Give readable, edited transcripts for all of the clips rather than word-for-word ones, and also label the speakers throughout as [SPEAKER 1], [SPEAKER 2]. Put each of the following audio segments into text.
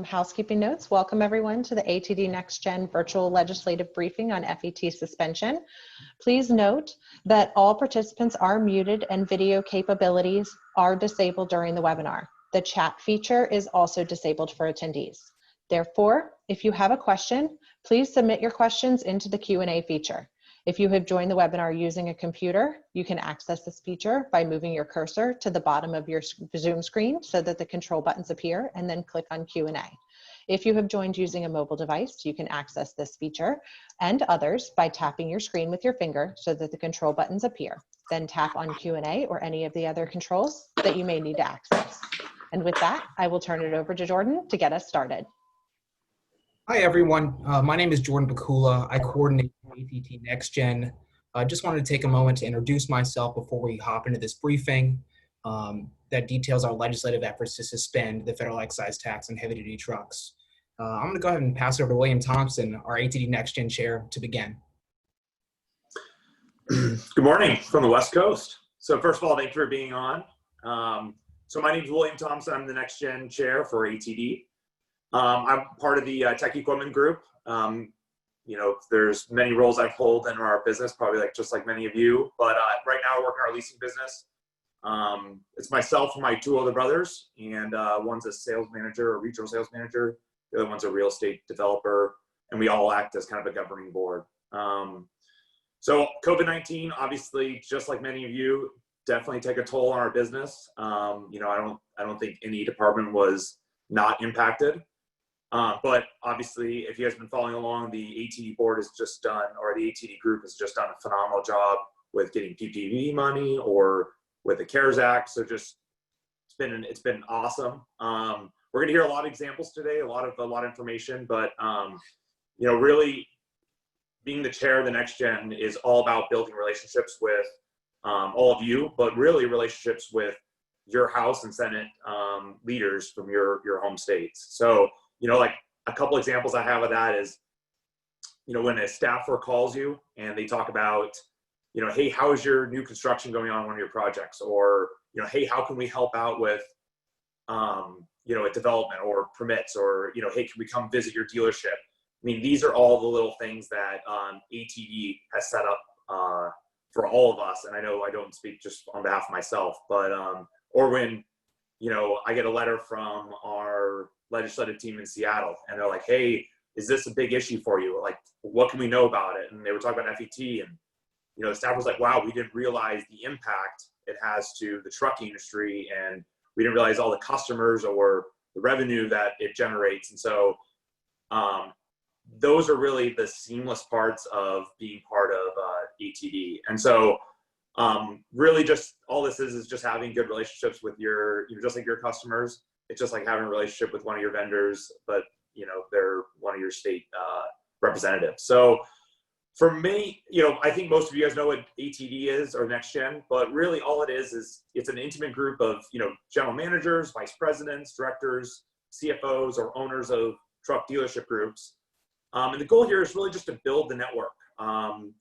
[SPEAKER 1] Housekeeping notes. Welcome everyone to the ATD NextGen virtual legislative briefing on FET suspension. Please note that all participants are muted and video capabilities are disabled during the webinar. The chat feature is also disabled for attendees. Therefore, if you have a question, please submit your questions into the Q&A feature. If you have joined the webinar using a computer, you can access this feature by moving your cursor to the bottom of your Zoom screen so that the control buttons appear, and then click on Q&A. If you have joined using a mobile device, you can access this feature and others by tapping your screen with your finger so that the control buttons appear. Then tap on Q&A or any of the other controls that you may need to access. And with that, I will turn it over to Jordan to get us started.
[SPEAKER 2] Hi, everyone. My name is Jordan Bakula. I coordinate ATD NextGen. I just wanted to take a moment to introduce myself before we hop into this briefing that details our legislative efforts to suspend the federal excise tax on heavy-duty trucks. I'm going to go ahead and pass it over to William Thompson, our ATD NextGen chair, to begin.
[SPEAKER 3] Good morning from the West Coast. So first of all, thank you for being on. So my name is William Thompson. I'm the NextGen chair for ATD. I'm part of the tech equipment group. You know, there's many roles I've held in our business, probably just like many of you, but right now I work in our leasing business. It's myself and my two older brothers, and one's a sales manager, a regional sales manager. The other one's a real estate developer, and we all act as kind of a governing board. So COVID-19, obviously, just like many of you, definitely take a toll on our business. You know, I don't think any department was not impacted. But obviously, if you guys have been following along, the ATD board has just done, or the ATD group has just done a phenomenal job with getting PPP money or with the CARES Act. So just it's been awesome. We're gonna hear a lot of examples today, a lot of information, but you know, really being the chair of the NextGen is all about building relationships with all of you, but really relationships with your House and Senate leaders from your home states. So, you know, like a couple examples I have of that is, you know, when a staffer calls you and they talk about, you know, hey, how is your new construction going on one of your projects? Or, you know, hey, how can we help out with, you know, a development or permits? Or, you know, hey, can we come visit your dealership? I mean, these are all the little things that ATD has set up for all of us. And I know I don't speak just on behalf of myself, but, or when, you know, I get a letter from our legislative team in Seattle and they're like, hey, is this a big issue for you? Like, what can we know about it? And they were talking about FET, and, you know, the staff was like, wow, we didn't realize the impact it has to the trucking industry, and we didn't realize all the customers or the revenue that it generates. And so those are really the seamless parts of being part of ATD. And so really just all this is just having good relationships with your, you know, just like your customers. It's just like having a relationship with one of your vendors, but, you know, they're one of your state representatives. So for me, you know, I think most of you guys know what ATD is, or NextGen, but really all it is it's an intimate group of, you know, general managers, vice presidents, directors, CFOs, or owners of truck dealership groups. And the goal here is really just to build the network,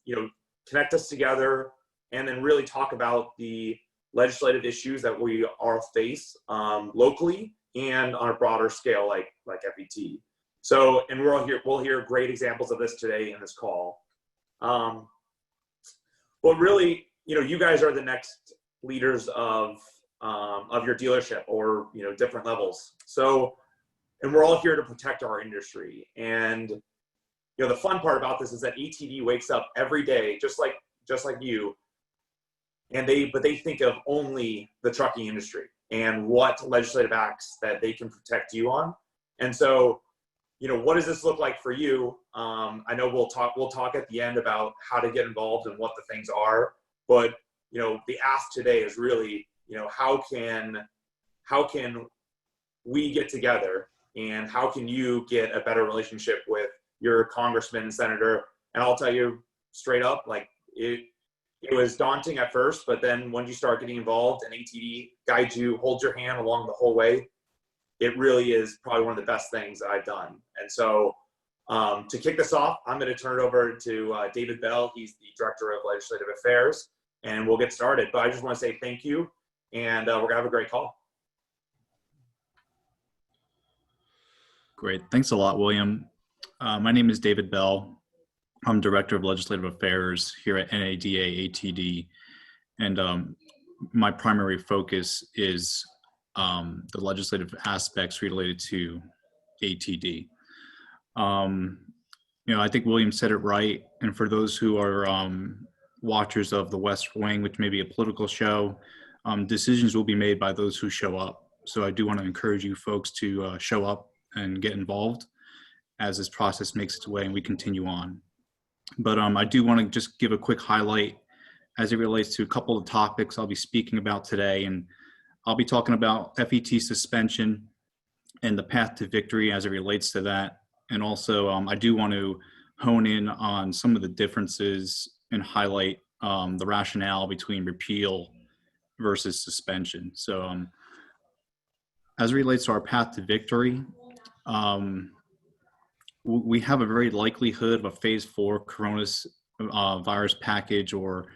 [SPEAKER 3] you know, connect us together, and then really talk about the legislative issues that we all face locally and on a broader scale, like FET. So, and we'll hear great examples of this today in this call. But really, you know, you guys are the next leaders of your dealership, or, you know, different levels. So, and we're all here to protect our industry. And, you know, the fun part about this is that ATD wakes up every day, just like you, and they think of only the trucking industry and what legislative acts that they can protect you on. And so, you know, what does this look like for you? I know we'll talk at the end about how to get involved and what the things are, but, you know, the ask today is really, you know, how can we get together, and how can you get a better relationship with your congressman and senator? And I'll tell you straight up, like, it was daunting at first, but then once you start getting involved and ATD guides you, holds your hand along the whole way, it really is probably one of the best things that I've done. And so to kick this off, I'm going to turn it over to David Bell. He's the Director of Legislative Affairs, and we'll get started. But I just want to say thank you, and we're going to have a great call.
[SPEAKER 4] Great. Thanks a lot, William. My name is David Bell. I'm Director of Legislative Affairs here at NADA ATD. And my primary focus is the legislative aspects related to ATD. I think William said it right. And for those who are watchers of The West Wing, which may be a political show, decisions will be made by those who show up. So I do want to encourage you folks to show up and get involved as this process makes its way and we continue on. But I do want to just give a quick highlight as it relates to a couple of topics I'll be speaking about today. And I'll be talking about FET suspension and the path to victory as it relates to that. And also I do want to hone in on some of the differences and highlight the rationale between repeal versus suspension. So as it relates to our path to victory, we have a very likelihood of a phase 4 coronavirus package or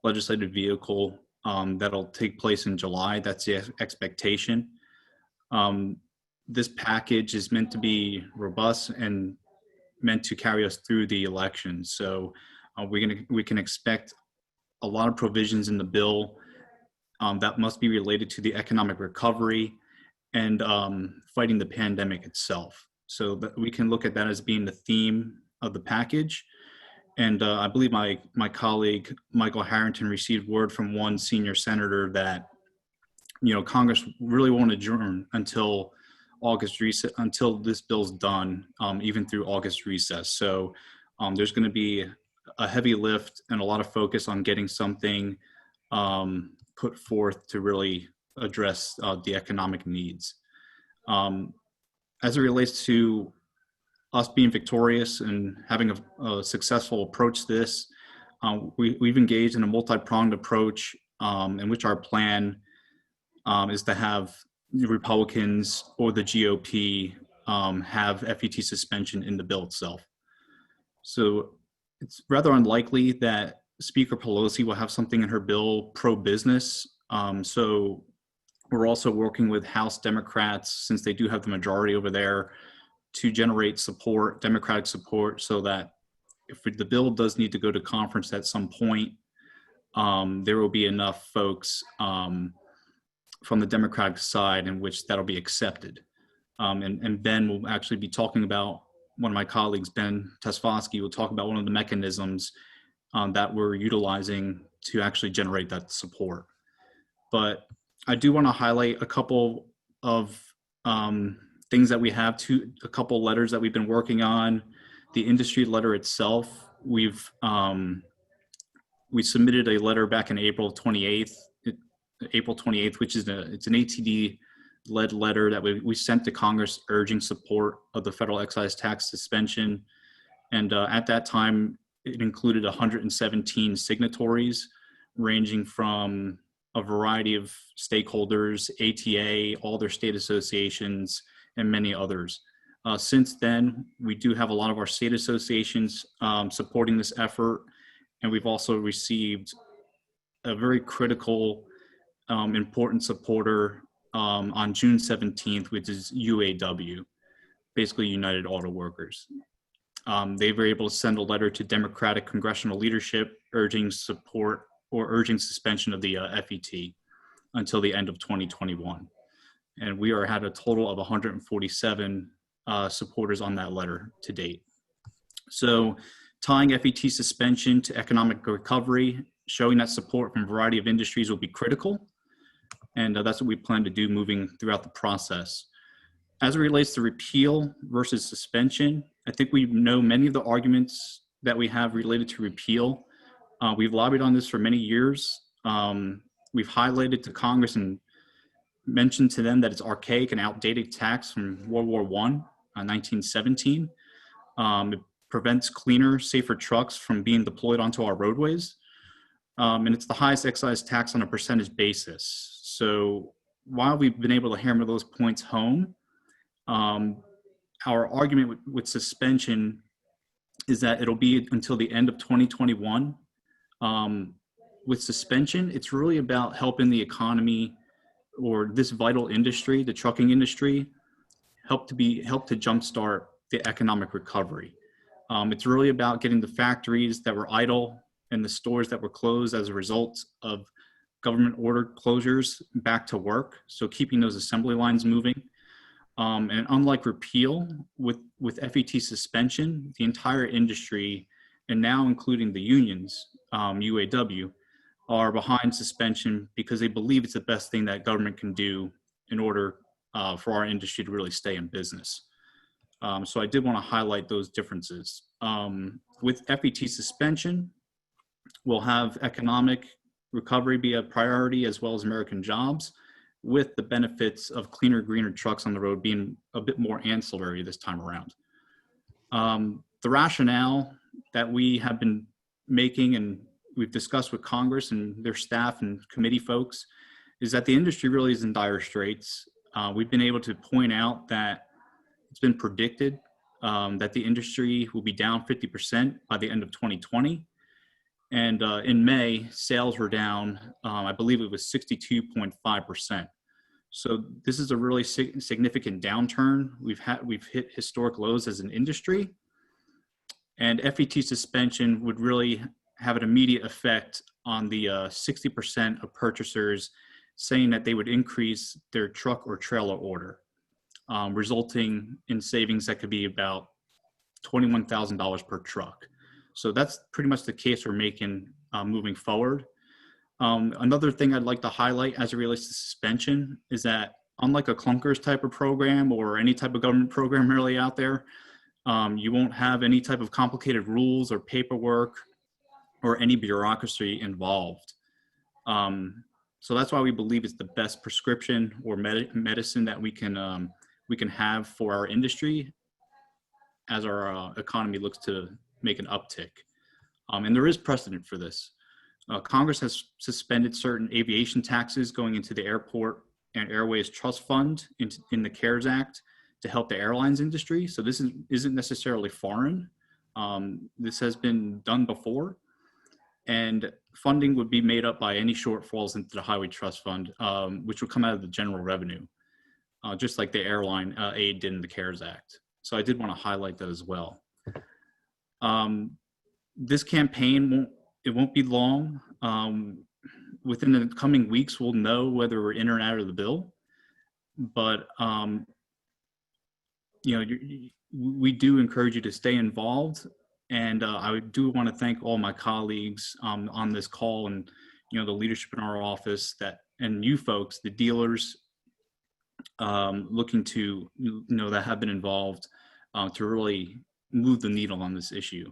[SPEAKER 4] legislative vehicle that'll take place in July. That's the expectation. This package is meant to be robust and meant to carry us through the election. So we can expect a lot of provisions in the bill that must be related to the economic recovery and fighting the pandemic itself. So that we can look at that as being the theme of the package. And I believe my colleague, Michael Harrington, received word from one senior senator that, Congress really won't adjourn until until this bill's done, even through August recess. So there's going to be a heavy lift and a lot of focus on getting something put forth to really address the economic needs. As it relates to us being victorious and having a successful approach to this, we've engaged in a multi-pronged approach in which our plan is to have the Republicans or the GOP have FET suspension in the bill itself. So it's rather unlikely that Speaker Pelosi will have something in her bill pro-business. So we're also working with House Democrats, since they do have the majority over there, to generate support, Democratic support, so that if the bill does need to go to conference at some point, there will be enough folks from the Democratic side in which that'll be accepted. And Ben will actually be talking about, one of my colleagues, Ben Tesfosky, will talk about one of the mechanisms that we're utilizing to actually generate that support. But I do want to highlight a couple of things that we have, a couple letters that we've been working on. The industry letter itself, we submitted a letter back in April 28th, which is it's an ATD-led letter that we sent to Congress urging support of the federal excise tax suspension. And at that time, it included 117 signatories, ranging from a variety of stakeholders, ATA, all their state associations, and many others. Since then, we do have a lot of our state associations supporting this effort, and we've also received a very critical, important supporter on June 17th, which is UAW, basically United Auto Workers. They were able to send a letter to Democratic congressional leadership urging support or urging suspension of the FET until the end of 2021. And we had a total of 147 supporters on that letter to date. So tying FET suspension to economic recovery, showing that support from a variety of industries will be critical. And that's what we plan to do moving throughout the process. As it relates to repeal versus suspension, I think we know many of the arguments that we have related to repeal. We've lobbied on this for many years. We've highlighted to Congress and mentioned to them that it's archaic and outdated tax from World War I, 1917. It prevents cleaner, safer trucks from being deployed onto our roadways. And it's the highest excise tax on a percentage basis. So while we've been able to hammer those points home, our argument with suspension is that it'll be until the end of 2021. With suspension, it's really about helping the economy or this vital industry, the trucking industry, help to jumpstart the economic recovery. It's really about getting the factories that were idle and the stores that were closed as a result of government ordered closures back to work. So keeping those assembly lines moving. And unlike repeal, with FET suspension, the entire industry, and now including the unions, UAW, are behind suspension because they believe it's the best thing that government can do in order for our industry to really stay in business. So I did want to highlight those differences. With FET suspension, we'll have economic recovery be a priority as well as American jobs, with the benefits of cleaner, greener trucks on the road being a bit more ancillary this time around. The rationale that we have been making and we've discussed with Congress and their staff and committee folks is that the industry really is in dire straits. We've been able to point out that it's been predicted that the industry will be down 50% by the end of 2020. And in May, sales were down, I believe it was 62.5%. So this is a really significant downturn. We've hit historic lows as an industry, and FET suspension would really have an immediate effect on the 60% of purchasers saying that they would increase their truck or trailer order, resulting in savings that could be about $21,000 per truck. So that's pretty much the case we're making moving forward. Another thing I'd like to highlight as it relates to suspension is that unlike a clunkers type of program or any type of government program really out there, you won't have any type of complicated rules or paperwork or any bureaucracy involved. So that's why we believe it's the best prescription or medicine that we can have for our industry as our economy looks to make an uptick. And there is precedent for this. Congress has suspended certain aviation taxes going into the Airport and Airways Trust Fund in the CARES Act to help the airlines industry. So this isn't necessarily foreign. This has been done before. And funding would be made up by any shortfalls into the Highway Trust Fund, which would come out of the general revenue, just like the airline aid did in the CARES Act. So I did want to highlight that as well. This campaign won't be long. Within the coming weeks, we'll know whether we're in or out of the bill. But we do encourage you to stay involved. And I do want to thank all my colleagues on this call, and the leadership in our office and you folks, the dealers, looking to that have been involved to really move the needle on this issue.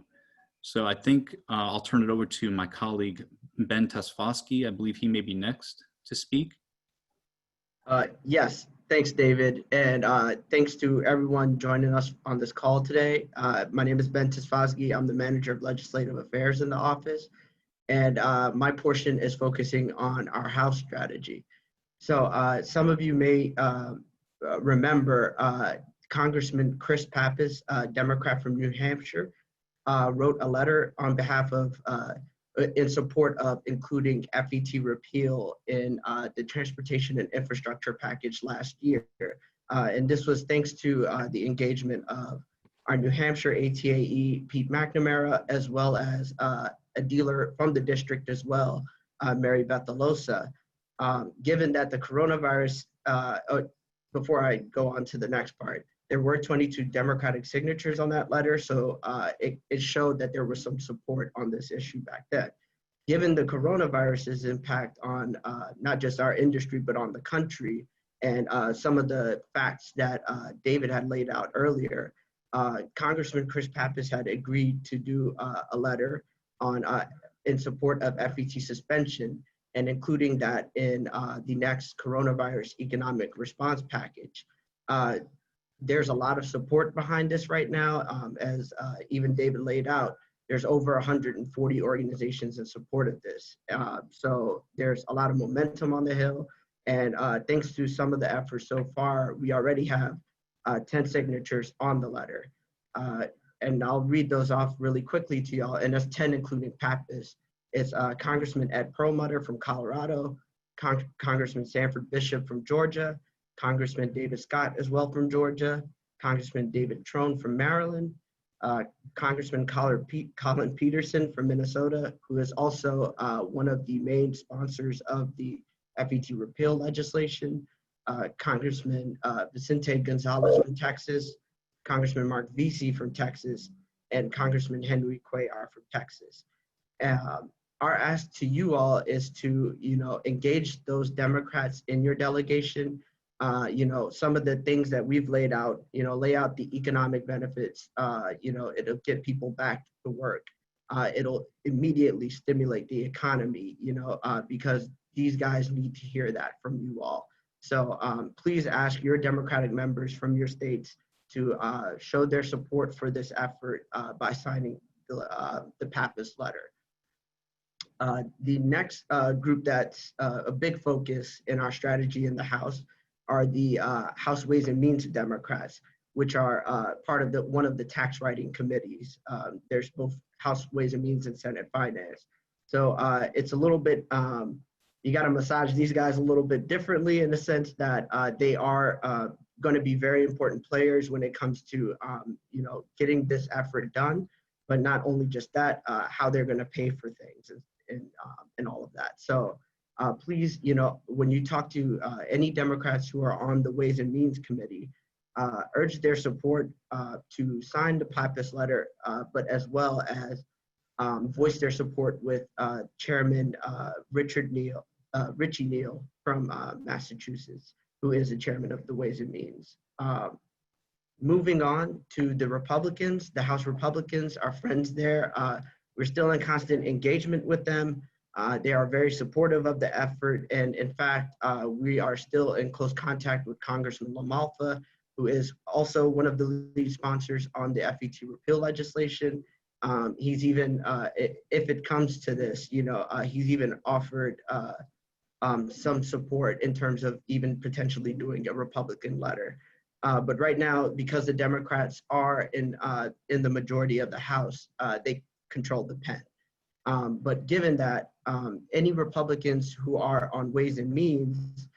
[SPEAKER 4] So I think I'll turn it over to my colleague Ben Tesfosky. I believe he may be next to speak.
[SPEAKER 5] Yes. Thanks, David, and thanks to everyone joining us on this call today. My name is Ben Tesfosky. I'm the Manager of Legislative Affairs in the office, and my portion is focusing on our House strategy. So some of you may remember Congressman Chris Pappas, Democrat from New Hampshire, wrote a letter on behalf of in support of including FET repeal in the transportation and infrastructure package last year. And this was thanks to the engagement of our New Hampshire ATAE, Pete McNamara, as well as a dealer from the district as well, Mary Beth Alosa. Given that the coronavirus, before I go on to the next part, there were 22 Democratic signatures on that letter, so it showed that there was some support on this issue back then. Given the coronavirus's impact on not just our industry, but on the country, and some of the facts that David had laid out earlier, Congressman Chris Pappas had agreed to do a letter on in support of FET suspension, and including that in the next coronavirus economic response package. There's a lot of support behind this right now. As even David laid out, there's over 140 organizations in support of this. So there's a lot of momentum on the Hill. And thanks to some of the efforts so far, we already have 10 signatures on the letter. And I'll read those off really quickly to y'all. And that's 10 including Pappas. It's Congressman Ed Perlmutter from Colorado, Congressman Sanford Bishop from Georgia, Congressman David Scott as well from Georgia, Congressman David Trone from Maryland, Congressman Colin Peterson from Minnesota, who is also one of the main sponsors of the FET repeal legislation, Congressman Vicente Gonzalez from Texas, Congressman Mark Vesey from Texas, and Congressman Henry Cuellar from Texas. Our ask to you all is to, engage those Democrats in your delegation. Some of the things that we've laid out, lay out the economic benefits, it'll get people back to work. It'll immediately stimulate the economy, because these guys need to hear that from you all. So please ask your Democratic members from your states to show their support for this effort by signing the Pappas letter. The next group that's a big focus in our strategy in the House are the House Ways and Means Democrats, which are part of one of the tax writing committees. There's both House Ways and Means and Senate Finance. So it's a little bit, you got to massage these guys a little bit differently in the sense that they are going to be very important players when it comes to, getting this effort done, but not only just that, how they're going to pay for things and all of that. So please, when you talk to any Democrats who are on the Ways and Means Committee, urge their support to sign the Pappas letter, but as well as voice their support with Chairman Richie Neal from Massachusetts, who is the chairman of the Ways and Means. Moving on to the Republicans, the House Republicans, our friends there, we're still in constant engagement with them. They are very supportive of the effort. And in fact, we are still in close contact with Congressman LaMalfa, who is also one of the lead sponsors on the FET repeal legislation. He's even, if it comes to this, he's even offered some support in terms of even potentially doing a Republican letter. But right now, because the Democrats are in the majority of the House, they control the pen. But given that, any Republicans who are on Ways and Means,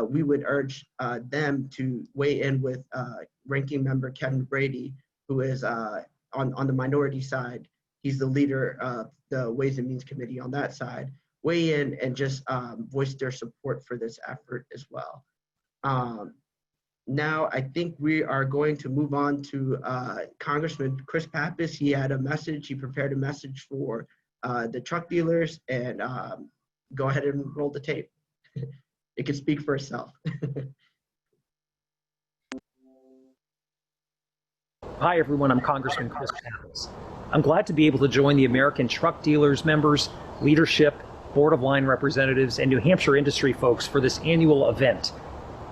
[SPEAKER 5] we would urge them to weigh in with Ranking Member Kevin Brady, who is on the minority side. He's the leader of the Ways and Means Committee on that side. Weigh in and just voice their support for this effort as well. Now, I think we are going to move on to Congressman Chris Pappas. He had a message, he prepared a message for the truck dealers, and go ahead and roll the tape. It can speak for itself.
[SPEAKER 6] Hi, everyone. I'm Congressman Chris Pappas. I'm glad to be able to join the American Truck Dealers members, leadership, Board of Line representatives, and New Hampshire industry folks for this annual event.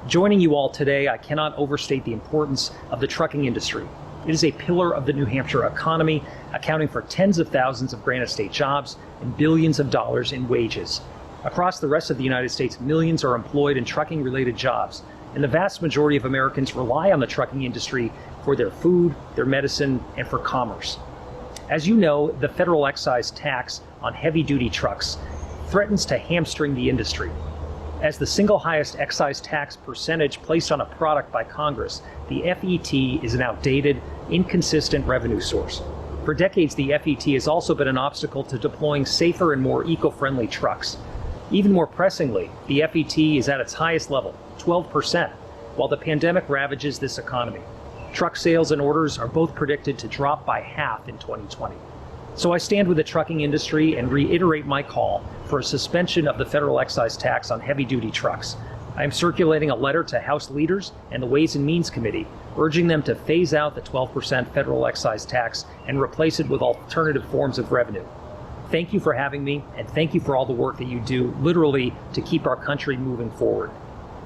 [SPEAKER 6] Joining you all today, I cannot overstate the importance of the trucking industry. It is a pillar of the New Hampshire economy, accounting for tens of thousands of Granite State jobs and billions of dollars in wages. Across the rest of the United States, millions are employed in trucking-related jobs, and the vast majority of Americans rely on the trucking industry for their food, their medicine, and for commerce. As you know, the federal excise tax on heavy-duty trucks threatens to hamstring the industry. As the single highest excise tax percentage placed on a product by Congress, the FET is an outdated, inconsistent revenue source. For decades, the FET has also been an obstacle to deploying safer and more eco-friendly trucks. Even more pressingly, the FET is at its highest level, 12%, while the pandemic ravages this economy. Truck sales and orders are both predicted to drop by half in 2020. So I stand with the trucking industry and reiterate my call for a suspension of the federal excise tax on heavy-duty trucks. I am circulating a letter to House leaders and the Ways and Means Committee, urging them to phase out the 12% federal excise tax and replace it with alternative forms of revenue. Thank you for having me, and thank you for all the work that you do, literally, to keep our country moving forward.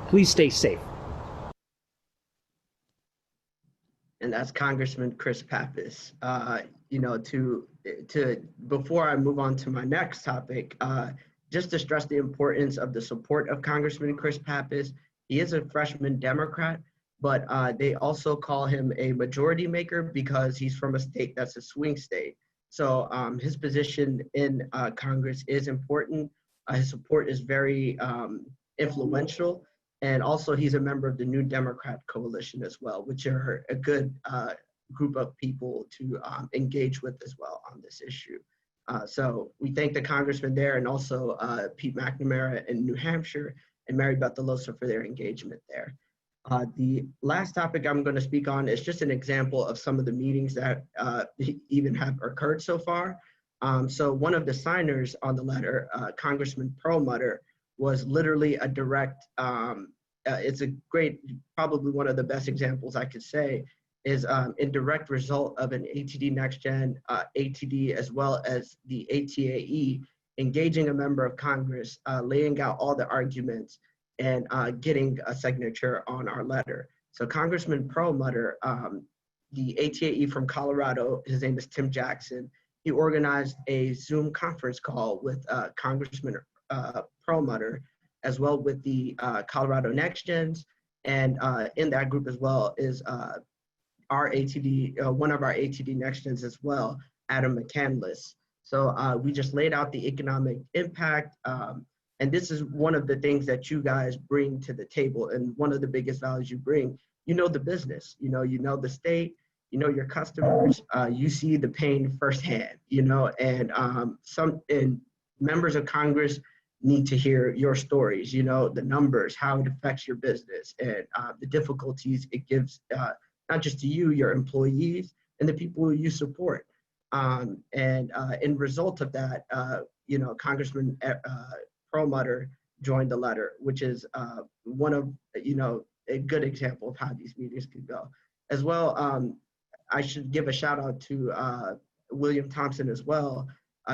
[SPEAKER 6] Please stay safe.
[SPEAKER 5] And that's Congressman Chris Pappas. Before I move on to my next topic, just to stress the importance of the support of Congressman Chris Pappas. He is a freshman Democrat, but they also call him a majority maker because he's from a state that's a swing state. So his position in Congress is important. His support is very influential. And also he's a member of the New Democrat Coalition as well, which are a good group of people to engage with as well on this issue. So we thank the congressman there, and also Pete McNamara in New Hampshire and Mary Beth Delosa for their engagement there. The last topic I'm going to speak on is just an example of some of the meetings that even have occurred so far. So one of the signers on the letter, Congressman Perlmutter, was literally a direct, it's a great, probably one of the best examples I could say, is in direct result of an ATD NextGen, ATD, as well as the ATAE, engaging a member of Congress, laying out all the arguments, and getting a signature on our letter. So Congressman Perlmutter, the ATAE from Colorado, his name is Tim Jackson, he organized a Zoom conference call with Congressman Perlmutter, as well with the Colorado NextGens, and in that group as well is our ATD, one of our ATD NextGens as well, Adam McCandless. So we just laid out the economic impact, and this is one of the things that you guys bring to the table, and one of the biggest values you bring. You know the business, you know the state, you know your customers, you see the pain firsthand, and members of Congress need to hear your stories, the numbers, how it affects your business, and the difficulties it gives, not just to you, your employees, and the people who you support. In result of that, Congressman Perlmutter joined the letter, which is one of, a good example of how these meetings can go. As well, I should give a shout out to William Thompson as well.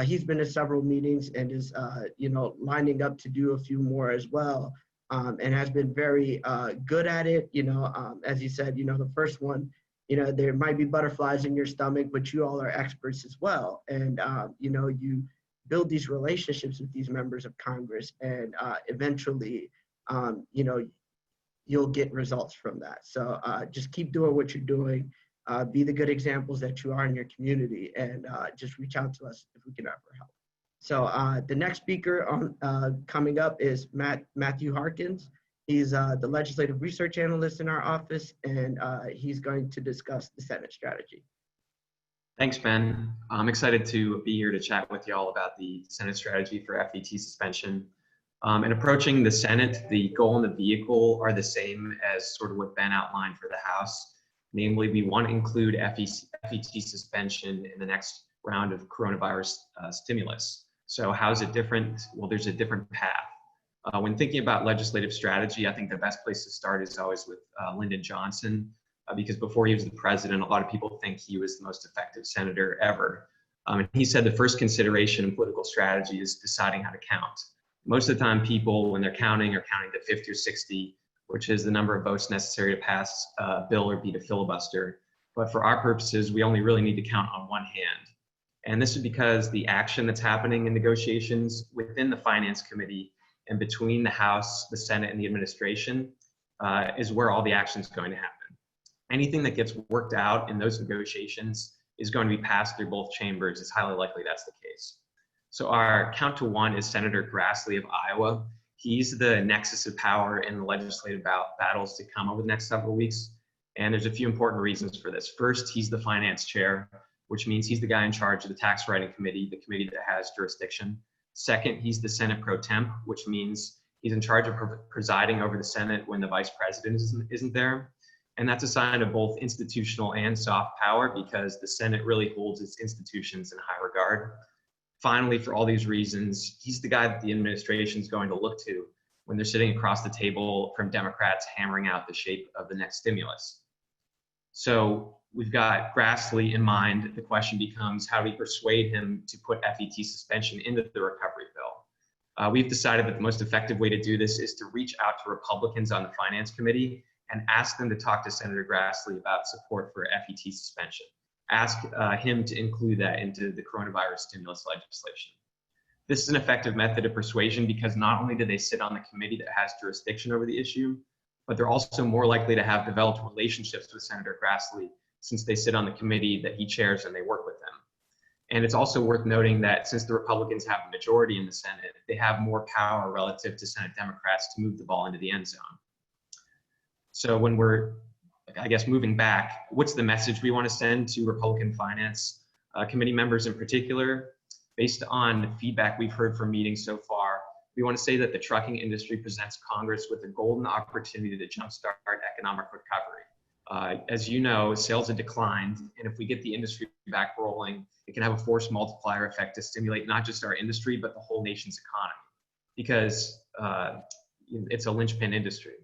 [SPEAKER 5] He's been to several meetings and is, lining up to do a few more as well, and has been very good at it. As you said, the first one, there might be butterflies in your stomach, but you all are experts as well. And, you build these relationships with these members of Congress, and eventually, you'll get results from that. So just keep doing what you're doing. Be the good examples that you are in your community, and just reach out to us if we can ever help. So the next speaker coming up is Matthew Harkins. He's the legislative research analyst in our office, and he's going to discuss the Senate strategy.
[SPEAKER 7] Thanks, Ben. I'm excited to be here to chat with you all about the Senate strategy for FET suspension. And approaching the Senate, the goal and the vehicle are the same as sort of what Ben outlined for the House. Namely, we want to include FET suspension in the next round of coronavirus stimulus. So how is it different? Well, there's a different path. When thinking about legislative strategy, I think the best place to start is always with Lyndon Johnson, because before he was the president, a lot of people think he was the most effective senator ever. And he said the first consideration in political strategy is deciding how to count. Most of the time, people, when they're counting, are counting to 50 or 60, which is the number of votes necessary to pass a bill or beat a filibuster. But for our purposes, we only really need to count on one hand. And this is because the action that's happening in negotiations within the Finance Committee and between the House, the Senate, and the administration is where all the action is going to happen. Anything that gets worked out in those negotiations is going to be passed through both chambers. It's highly likely that's the case. So our count to one is Senator Grassley of Iowa. He's the nexus of power in the legislative battles to come over the next several weeks. And there's a few important reasons for this. First, he's the finance chair, which means he's the guy in charge of the tax writing committee, the committee that has jurisdiction. Second, he's the Senate pro temp, which means he's in charge of presiding over the Senate when the vice president isn't there. And that's a sign of both institutional and soft power, because the Senate really holds its institutions in high regard. Finally, for all these reasons, he's the guy that the administration is going to look to when they're sitting across the table from Democrats hammering out the shape of the next stimulus. So we've got Grassley in mind. The question becomes, how do we persuade him to put FET suspension into the recovery bill? We've decided that the most effective way to do this is to reach out to Republicans on the Finance Committee and ask them to talk to Senator Grassley about support for FET suspension. Ask him to include that into the coronavirus stimulus legislation. This is an effective method of persuasion because not only do they sit on the committee that has jurisdiction over the issue, but they're also more likely to have developed relationships with Senator Grassley since they sit on the committee that he chairs and they work with them. And it's also worth noting that since the Republicans have a majority in the Senate, they have more power relative to Senate Democrats to move the ball into the end zone. So when we're, I guess, moving back, what's the message we want to send to Republican Finance Committee members in particular? Based on the feedback we've heard from meetings so far, we want to say that the trucking industry presents Congress with a golden opportunity to jumpstart economic recovery. As you know, sales have declined, and if we get the industry back rolling, it can have a force multiplier effect to stimulate not just our industry, but the whole nation's economy, because it's a linchpin industry.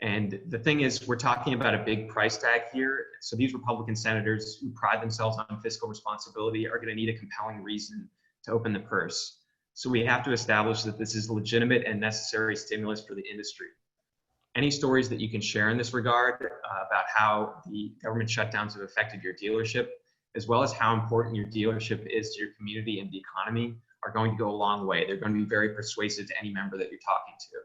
[SPEAKER 7] And the thing is, we're talking about a big price tag here. So these Republican senators who pride themselves on fiscal responsibility are going to need a compelling reason to open the purse. So we have to establish that this is legitimate and necessary stimulus for the industry. Any stories that you can share in this regard about how the government shutdowns have affected your dealership, as well as how important your dealership is to your community and the economy, are going to go a long way. They're going to be very persuasive to any member that you're talking to.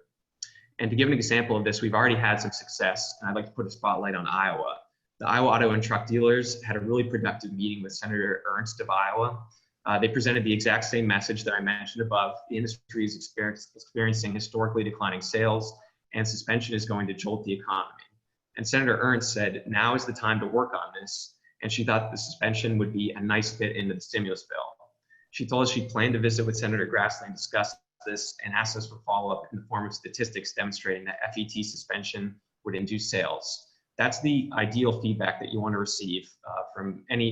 [SPEAKER 7] And to give an example of this, we've already had some success, and I'd like to put a spotlight on Iowa. The Iowa auto and truck dealers had a really productive meeting with Senator Ernst of Iowa. They presented the exact same message that I mentioned above. The industry is experiencing historically declining sales, and suspension is going to jolt the economy. And Senator Ernst said, now is the time to work on this, and she thought the suspension would be a nice fit into the stimulus bill. She told us she planned to visit with Senator Grassley and discuss this, and asked us for follow-up in the form of statistics demonstrating that FET suspension would induce sales. That's the ideal feedback that you want to receive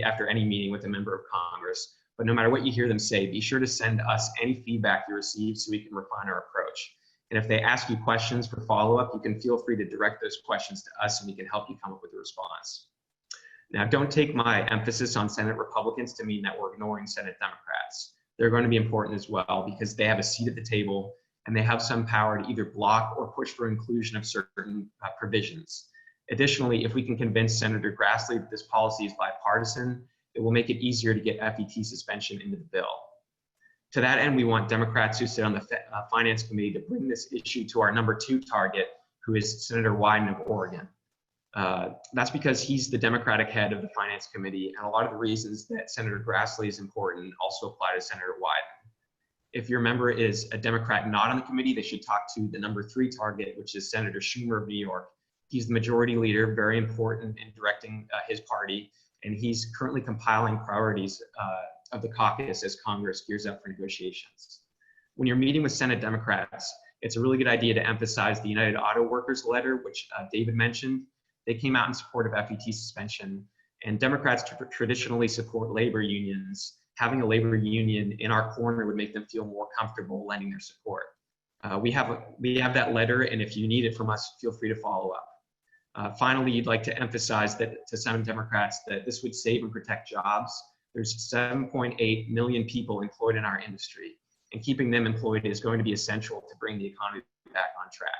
[SPEAKER 7] after any meeting with a member of Congress. But no matter what you hear them say, be sure to send us any feedback you receive so we can refine our approach. And if they ask you questions for follow-up, you can feel free to direct those questions to us, and we can help you come up with a response. Now, don't take my emphasis on Senate Republicans to mean that we're ignoring Senate Democrats. They're going to be important as well because they have a seat at the table and they have some power to either block or push for inclusion of certain provisions. Additionally, if we can convince Senator Grassley that this policy is bipartisan, it will make it easier to get FET suspension into the bill. To that end, we want Democrats who sit on the Finance Committee to bring this issue to our number 2 target, who is Senator Wyden of Oregon. That's because he's the Democratic head of the Finance Committee, and a lot of the reasons that Senator Grassley is important also apply to Senator Wyden. If your member is a Democrat not on the committee, they should talk to the number 3 target, which is Senator Schumer of New York. He's the majority leader, very important in directing his party, and he's currently compiling priorities of the caucus as Congress gears up for negotiations. When you're meeting with Senate Democrats, it's a really good idea to emphasize the United Auto Workers letter, which David mentioned. They came out in support of FET suspension, and Democrats traditionally support labor unions. Having a labor union in our corner would make them feel more comfortable lending their support. We have that letter, and if you need it from us, feel free to follow up. Finally, you'd like to emphasize that to some Democrats that this would save and protect jobs. There's 7.8 million people employed in our industry, and keeping them employed is going to be essential to bring the economy back on track.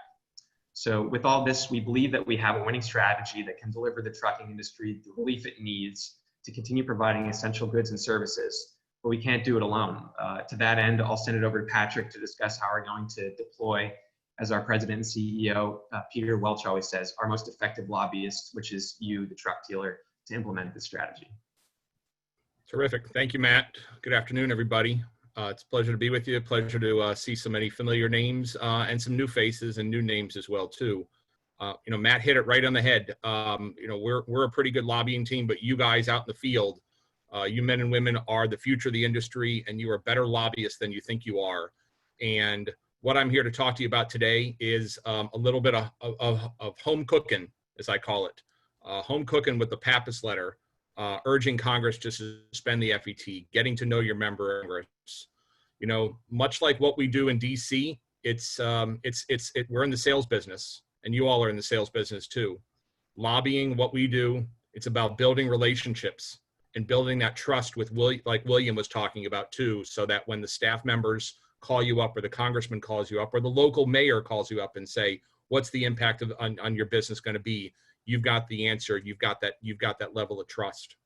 [SPEAKER 7] So with all this, we believe that we have a winning strategy that can deliver the trucking industry the relief it needs to continue providing essential goods and services, but we can't do it alone. To that end, I'll send it over to Patrick to discuss how we're going to deploy, as our president and CEO, Peter Welch always says, our most effective lobbyist, which is you, the truck dealer, to implement this strategy.
[SPEAKER 8] Terrific. Thank you, Matt. Good afternoon, everybody. It's a pleasure to be with you. Pleasure to see so many familiar names and some new faces and new names as well, too. Matt hit it right on the head. We're a pretty good lobbying team, but you guys out in the field, you men and women are the future of the industry, and you are better lobbyists than you think you are. And what I'm here to talk to you about today is a little bit of home cooking, as I call it. Home cooking with the Pappas letter, urging Congress to suspend the FET, getting to know your member of Congress. Much like what we do in DC, we're in the sales business, and you all are in the sales business too. Lobbying, what we do, it's about building relationships and building that trust with like William was talking about too, so that when the staff members call you up, or the congressman calls you up, or the local mayor calls you up and say, what's the impact on your business going to be? You've got the answer. You've got that level of trust.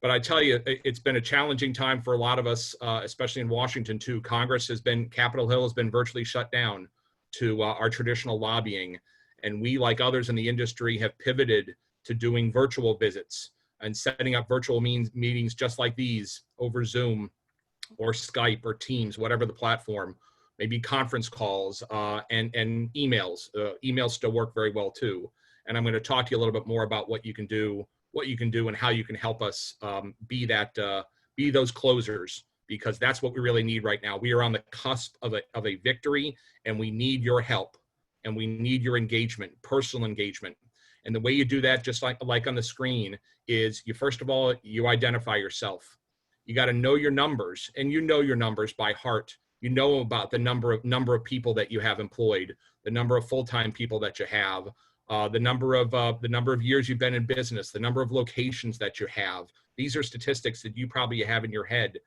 [SPEAKER 8] But I tell you, it's been a challenging time for a lot of us, especially in Washington too. Capitol Hill has been virtually shut down to our traditional lobbying. And we, like others in the industry, have pivoted to doing virtual visits and setting up virtual meetings just like these over Zoom or Skype or Teams, whatever the platform, maybe conference calls and emails. Emails still work very well too. And I'm going to talk to you a little bit more about what you can do and how you can help us be those closers, because that's what we really need right now. We are on the cusp of a victory, and we need your help, and we need your engagement, personal engagement. And the way you do that, just like on the screen, is first of all, you identify yourself. You got to know your numbers, and you know your numbers by heart. You know about the number of people that you have employed, the number of full-time people that you have, the number of years you've been in business, the number of locations that you have. These are statistics that you probably have in your head.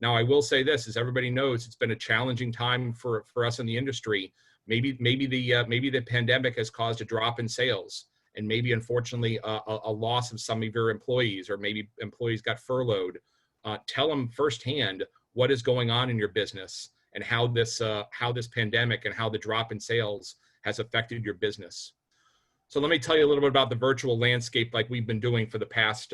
[SPEAKER 8] Now, I will say this, as everybody knows, it's been a challenging time for us in the industry. Maybe the pandemic has caused a drop in sales, and maybe, unfortunately, a loss of some of your employees, or maybe employees got furloughed. Tell them firsthand what is going on in your business, and how this pandemic and how the drop in sales has affected your business. So let me tell you a little bit about the virtual landscape, like we've been doing for the past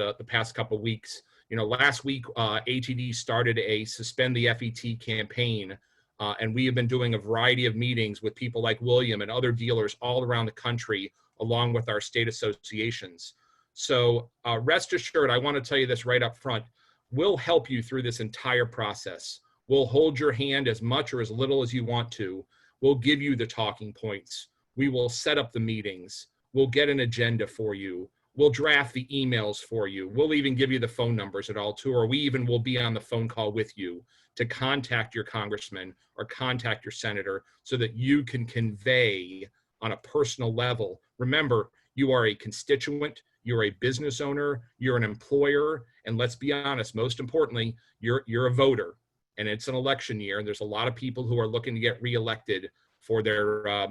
[SPEAKER 8] couple of weeks. Last week, ATD started a Suspend the FET campaign, and we have been doing a variety of meetings with people like William and other dealers all around the country, along with our state associations. So rest assured, I want to tell you this right up front, we'll help you through this entire process. We'll hold your hand as much or as little as you want to. We'll give you the talking points. We will set up the meetings. We'll get an agenda for you. We'll draft the emails for you. We'll even give you the phone numbers at all too, or we even will be on the phone call with you to contact your congressman or contact your senator, so that you can convey on a personal level. Remember, you are a constituent, you're a business owner, you're an employer, and let's be honest, most importantly, you're a voter, and it's an election year, and there's a lot of people who are looking to get reelected for their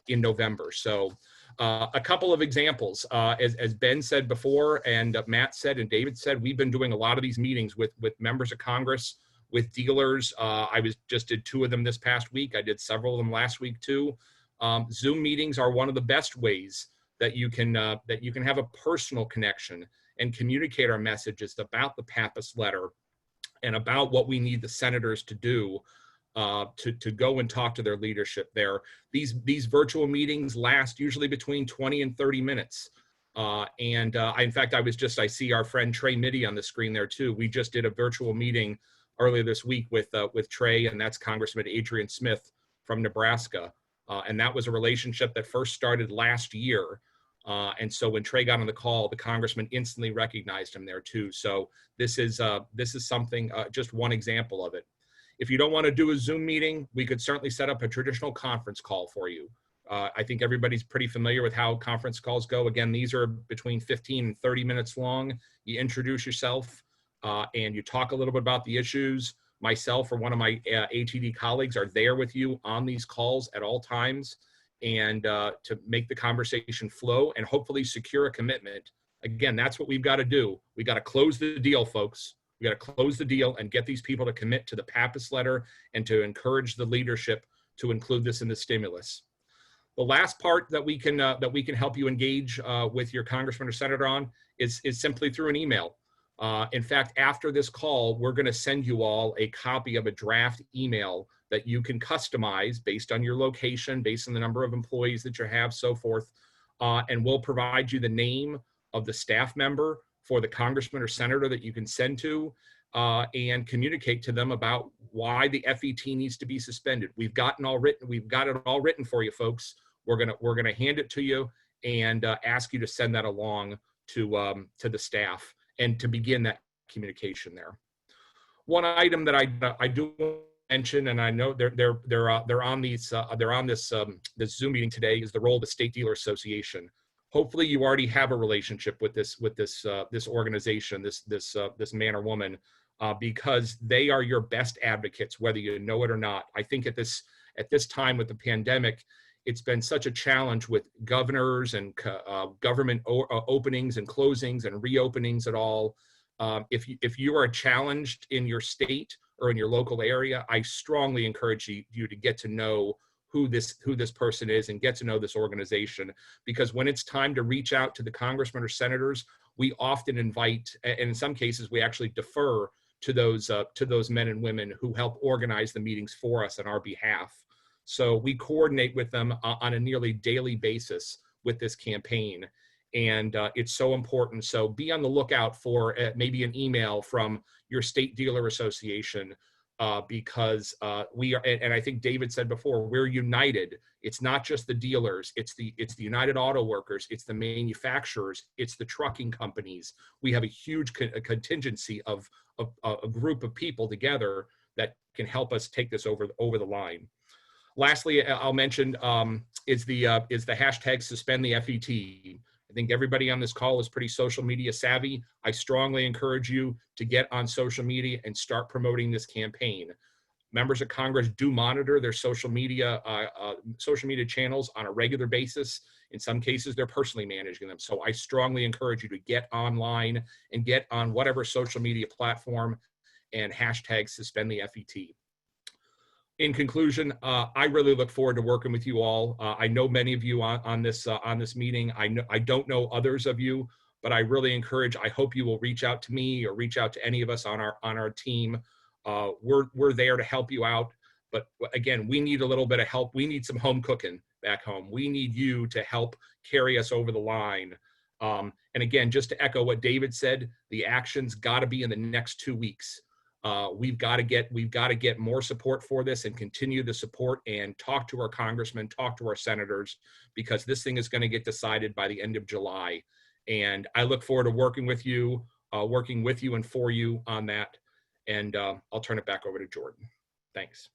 [SPEAKER 8] in November. So a couple of examples, as Ben said before, and Matt said, and David said, we've been doing a lot of these meetings with members of Congress, with dealers. I just did 2 of them this past week. I did several of them last week too. Zoom meetings are one of the best ways that you can have a personal connection and communicate our messages about the Pappas letter and about what we need the senators to do to go and talk to their leadership there. These virtual meetings last usually between 20 and 30 minutes. In fact, I see our friend Trey Mitty on the screen there too. We just did a virtual meeting earlier this week with Trey, and that's Congressman Adrian Smith from Nebraska. And that was a relationship that first started last year. And so when Trey got on the call, the congressman instantly recognized him there too. So this is something, just one example of it. If you don't want to do a Zoom meeting, we could certainly set up a traditional conference call for you. I think everybody's pretty familiar with how conference calls go. Again, these are between 15 and 30 minutes long. You introduce yourself and you talk a little bit about the issues. Myself or one of my ATD colleagues are there with you on these calls at all times, and to make the conversation flow and hopefully secure a commitment. Again, that's what we've got to do. We got to close the deal, folks. We got to close the deal and get these people to commit to the Pappas letter and to encourage the leadership to include this in the stimulus. The last part that we can help you engage with your congressman or senator on is simply through an email. In fact, after this call, we're going to send you all a copy of a draft email that you can customize based on your location, based on the number of employees that you have, so forth. And we'll provide you the name of the staff member for the congressman or senator that you can send to and communicate to them about why the FET needs to be suspended. We've got it all written for you, folks. We're gonna hand it to you and ask you to send that along to the staff and to begin that communication there. One item that I do mention, and I know they're on this Zoom meeting today, is the role of the State Dealer Association. Hopefully, you already have a relationship with this organization, this man or woman, because they are your best advocates, whether you know it or not. I think at this time with the pandemic, it's been such a challenge with governors and government openings and closings and reopenings at all. If you are challenged in your state or in your local area, I strongly encourage you to get to know who this person is and get to know this organization, because when it's time to reach out to the congressmen or senators, we often invite, and in some cases we actually defer to those men and women who help organize the meetings for us on our behalf. So we coordinate with them on a nearly daily basis with this campaign. And it's so important. So be on the lookout for maybe an email from your state dealer association, because we are, and I think David said before, we're united. It's not just the dealers, it's the United Auto Workers, it's the manufacturers, it's the trucking companies. We have a huge contingency of a group of people together that can help us take this over the line. Lastly, I'll mention is the hashtag suspend the FET. I think everybody on this call is pretty social media savvy. I strongly encourage you to get on social media and start promoting this campaign. Members of Congress do monitor their social media channels on a regular basis. In some cases, they're personally managing them. So I strongly encourage you to get online and get on whatever social media platform and hashtag suspend the FET. In conclusion, I really look forward to working with you all. I know many of you on this meeting. I don't know others of you, but I really encourage. I hope you will reach out to me or reach out to any of us on our team. We're there to help you out. But again, we need a little bit of help. We need some home cooking back home. We need you to help carry us over the line. And again, just to echo what David said, the action's got to be in the next 2 weeks. We've got to get more support for this and continue the support and talk to our congressmen, talk to our senators, because this thing is going to get decided by the end of July. And I look forward to working with you and for you on that. And I'll turn it back over to Jordan. Thanks.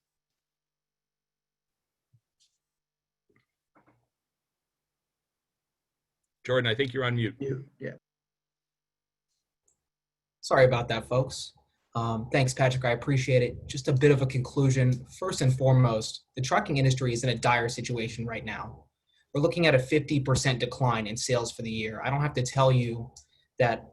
[SPEAKER 8] Jordan, I think you're on mute.
[SPEAKER 5] Yeah.
[SPEAKER 2] Sorry about that, folks. Thanks, Patrick. I appreciate it. Just a bit of a conclusion. First and foremost, the trucking industry is in a dire situation right now. We're looking at a 50% decline in sales for the year. I don't have to tell you that,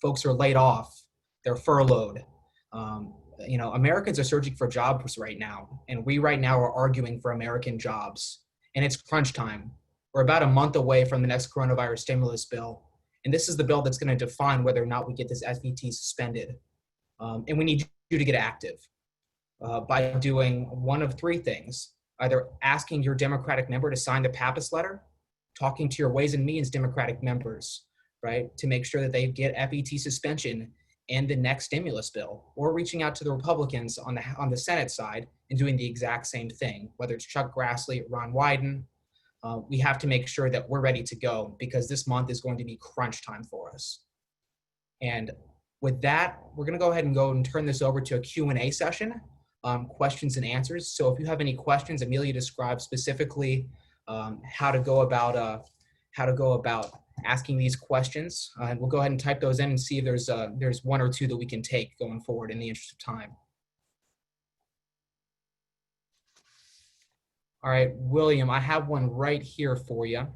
[SPEAKER 2] folks are laid off, they're furloughed. Americans are searching for jobs right now, and we right now are arguing for American jobs, and it's crunch time. We're about a month away from the next coronavirus stimulus bill. And this is the bill that's going to define whether or not we get this FET suspended. And we need you to get active by doing one of three things: either asking your Democratic member to sign the Pappas letter, talking to your Ways and Means Democratic members, right, to make sure that they get FET suspension and the next stimulus bill, or reaching out to the Republicans on the Senate side and doing the exact same thing, whether it's Chuck Grassley or Ron Wyden. We have to make sure that we're ready to go, because this month is going to be crunch time for us. And with that, we're going to go ahead and turn this over to a Q&A session, questions and answers. So if you have any questions, Amelia described specifically how to go about asking these questions. And we'll go ahead and type those in and see if there's one or two that we can take going forward in the interest of time. All right, William, I have one right here for you.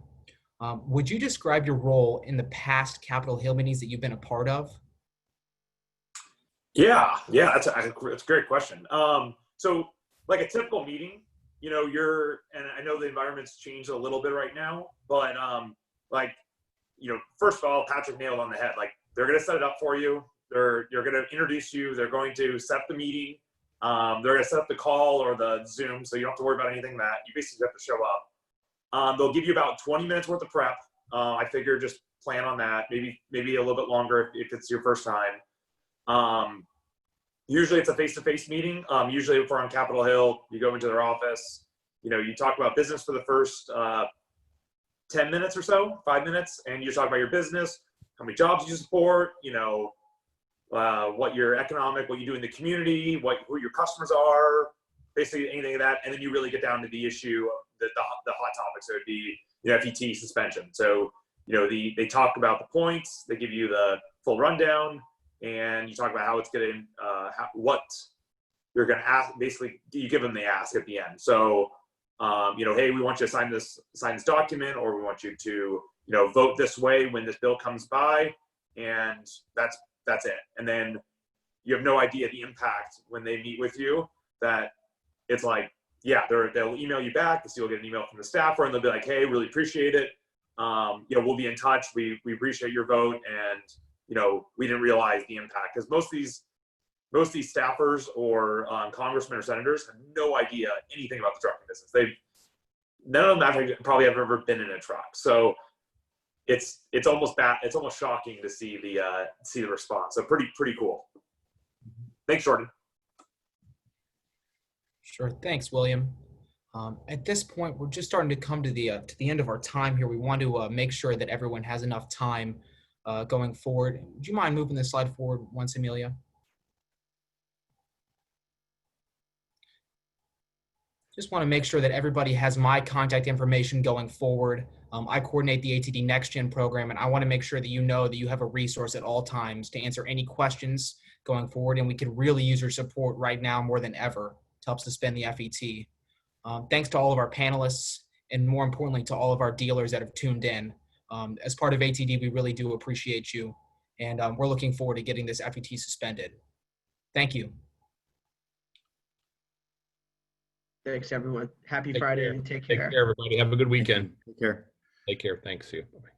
[SPEAKER 2] Would you describe your role in the past Capitol Hill meetings that you've been a part of?
[SPEAKER 3] Yeah, that's a great question. So like a typical meeting, and I know the environment's changed a little bit right now, but first of all, Patrick nailed on the head. Like, they're going to set it up for you. You're going to introduce you. They're going to set the meeting. They're going to set up the call or the Zoom, so you don't have to worry about anything that you basically have to show up. They'll give you about 20 minutes worth of prep. I figure just plan on that. Maybe a little bit longer if it's your first time. Usually it's a face-to-face meeting. Usually if we're on Capitol Hill, you go into their office. You talk about business for the first 10 minutes or so, 5 minutes, and you talk about your business, how many jobs you support, what what you do in the community, who your customers are, basically anything of that. And then you really get down to the issue of the hot topics. So it'd be FET suspension. So, they talk about the points, they give you the full rundown, and you talk about how it's getting, what you're going to ask. Basically, you give them the ask at the end. So, hey, we want you to sign this document, or we want you to, vote this way when this bill comes by, and that's it. And then you have no idea the impact when they meet with you, that it's like, yeah, they'll email you back. So you'll get an email from the staffer, and they'll be like, hey, really appreciate it. We'll be in touch. We appreciate your vote. And, we didn't realize the impact, because most of these staffers or congressmen or senators have no idea anything about the trucking business. none of them actually probably have ever been in a truck. So it's almost bad. It's almost shocking to see the response. So pretty cool. Thanks, Jordan.
[SPEAKER 2] Sure. Thanks, William. At this point, we're just starting to come to the end of our time here. We want to make sure that everyone has enough time going forward. Would you mind moving the slide forward once, Amelia? Just want to make sure that everybody has my contact information going forward. I coordinate the ATD NextGen program, and I want to make sure that you know that you have a resource at all times to answer any questions going forward, and we could really use your support right now more than ever to help suspend the FET. Thanks to all of our panelists, and more importantly, to all of our dealers that have tuned in. As part of ATD, we really do appreciate you, and we're looking forward to getting this FET suspended. Thank you.
[SPEAKER 5] Thanks, everyone. Happy
[SPEAKER 8] Take
[SPEAKER 5] Friday
[SPEAKER 8] care.
[SPEAKER 5] and take
[SPEAKER 8] Take
[SPEAKER 5] care.
[SPEAKER 8] care, everybody. Have a good weekend.
[SPEAKER 4] Take care.
[SPEAKER 8] Take care. Thanks. See you. Bye-bye.